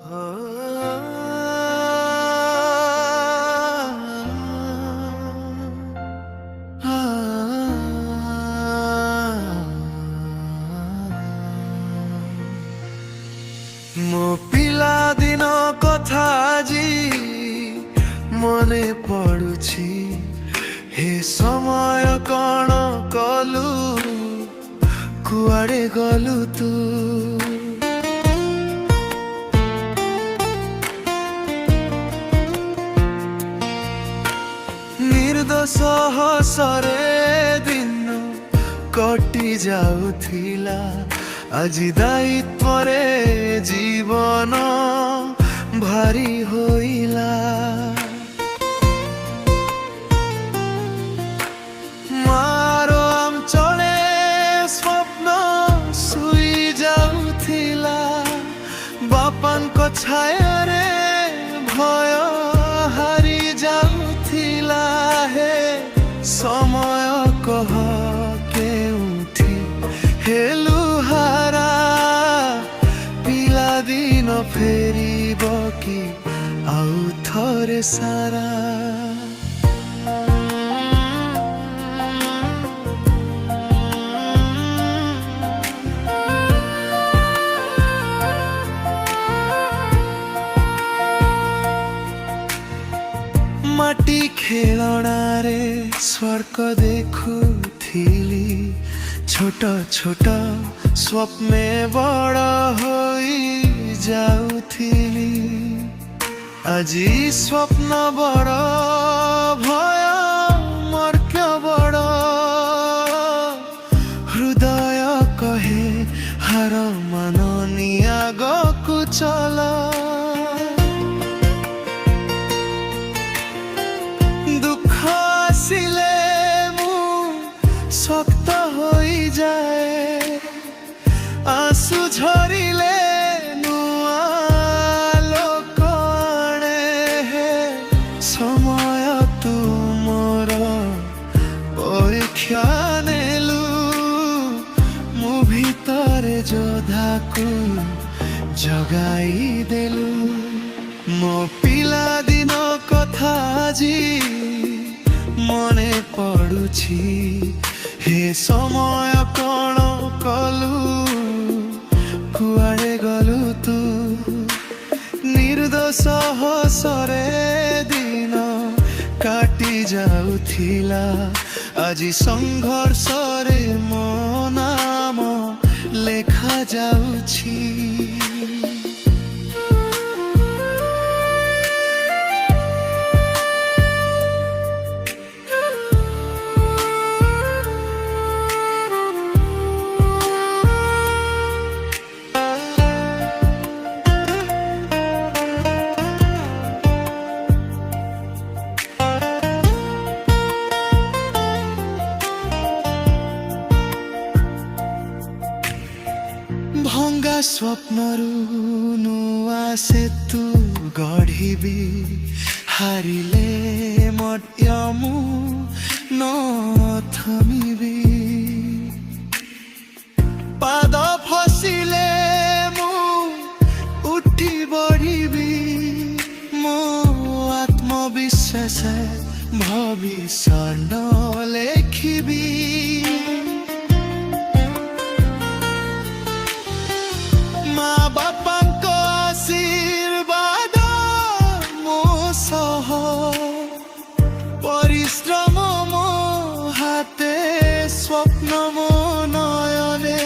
ମୋ ପିଲା ଦିନ କଥା ଆଜି ମନେ ପଡୁଛି। ହେ ସମୟ କଣ କଲୁ, କୁଆଡେ ଗଲୁ ତୁ? ନିର୍ଦ୍ଦୋଷ ହସରେ ଦିନ କଟି ଯାଉଥିଲା। ଆଜି ଦାୟିତ୍ୱରେ ଜୀବନ ଭାରି ହୋଇଲା। ମାର ଅଞ୍ଚଳେ ସ୍ୱପ୍ନ ଶୋଇ ଯାଉଥିଲା। ବାପାଙ୍କ ଛାୟାରେ ଭୟ ହାରି ଯାଉଥିଲା। ହେ ସମୟ କହ କେଉଁଠି ହେଲୁ ହାରା? ପିଲାଦିନ ଫେରିବ କି ଆଉ ଥରେ ସାରା? ମାଟି ଖେଳଣାରେ ସ୍ୱର୍ଗ ଦେଖୁଥିଲି। ଛୋଟ ଛୋଟ ସ୍ୱପ୍ନେ ବଡ଼ ହୋଇ ଯାଉଥିଲି। ଆଜି ସ୍ୱପ୍ନ ବଡ଼, ଭୟ ମର୍ତ୍ୟ ବଡ଼। ହୃଦୟ କହେ ହାର ମାନନି, ଆଗକୁ ଚଲ। ଦୁଃଖ ଆସିଲେ ମୁଁ ଶକ୍ତ ହୋଇଯାଏ। ଆଁସୁ ଝରିଲେ ନୂଆ ଲୋକ ଆଣେ। ସମୟ ତୁମର ପରୀକ୍ଷା ନେଲୁ। ମୁଁ ଭିତରେ ଯୋଦ୍ଧାକୁ ଜଗାଇ ଦେଲୁ। ମୋ ପିଲାଦିନ କଥା ଆଜି ମନେ ପଡୁଛି। ହେ ସମୟ କଣ କଲୁ, କୁଆଡେ ଗଲୁ ତୁ? ନିର୍ଦ୍ଦୋଷ ହସରେ ଦିନ କାଟି ଯାଉଥିଲା। ଆଜି ସଂଘର୍ଷରେ ମୋ ନାମ ଲେଖା ଯାଉଛି। ଭଙ୍ଗା ସ୍ୱପ୍ନରୁ ନୂଆ ସେତୁ ଗଢ଼ିବି। ହାରିଲେ ମଧ୍ୟ ମୁଁ ନ ଥମିବି। ପାଦ ଫସିଲେ ମୁଁ ଉଠି ବଢ଼ିବି। ମୋ ଆତ୍ମବିଶ୍ୱାସ ଭବିଷ୍ୟତ ଲେଖିବି। ମା ବାପାଙ୍କ ଆଶୀର୍ବାଦ ମୋ ସହ। ପରିଶ୍ରମ ମୋ ହାତେ, ସ୍ୱପ୍ନ ମୋ ନୟନେ।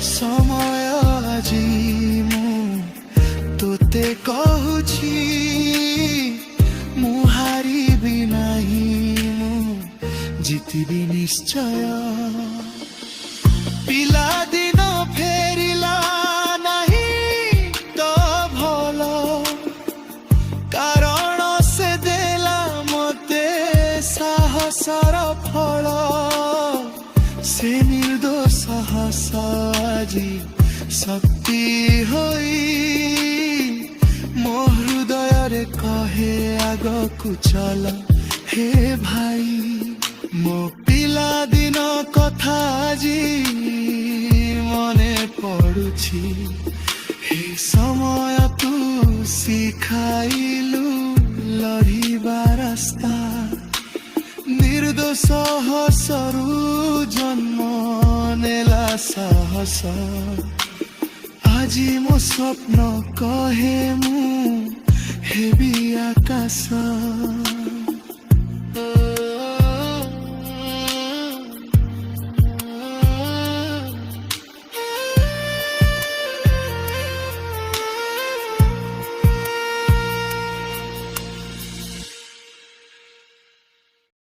ସମୟ ଆଜି ମୁଁ ତୋତେ କହୁଛି। ମୁଁ ହାରିବି ନାହିଁ, ମୁଁ ଜିତିବି ନିଶ୍ଚୟ। ପିଲାଦିନ ଫେରିଲା ନାହିଁ ତ ଭଲ, କାରଣ ସେ ଦେଲା ମୋତେ ସାହସର ଫଳ। ସେ ନିର୍ଦ୍ଦୋଷ ହସ ଆଜି ଶକ୍ତି ହୋଇ ମୋ ହୃଦୟରେ କହେ ଆଗକୁ ଚାଲ ହେ ଭାଇ। ମୋ ପିଲାଦିନ କଥା ଆଜି ମନେ ପଡୁଛି। ହେ ସମୟ ତୁ ଦେଖାଇଲୁ ଲଢ଼ିବା ରାସ୍ତା ନିର୍ଦ୍ଦୋଷ ହସରୁ ଜନ୍ମ ନେଲା ସାହସ ଆଜି ମୋ ସ୍ୱପ୍ନ କହେ ମୁଁ ହେବି ଆକାଶ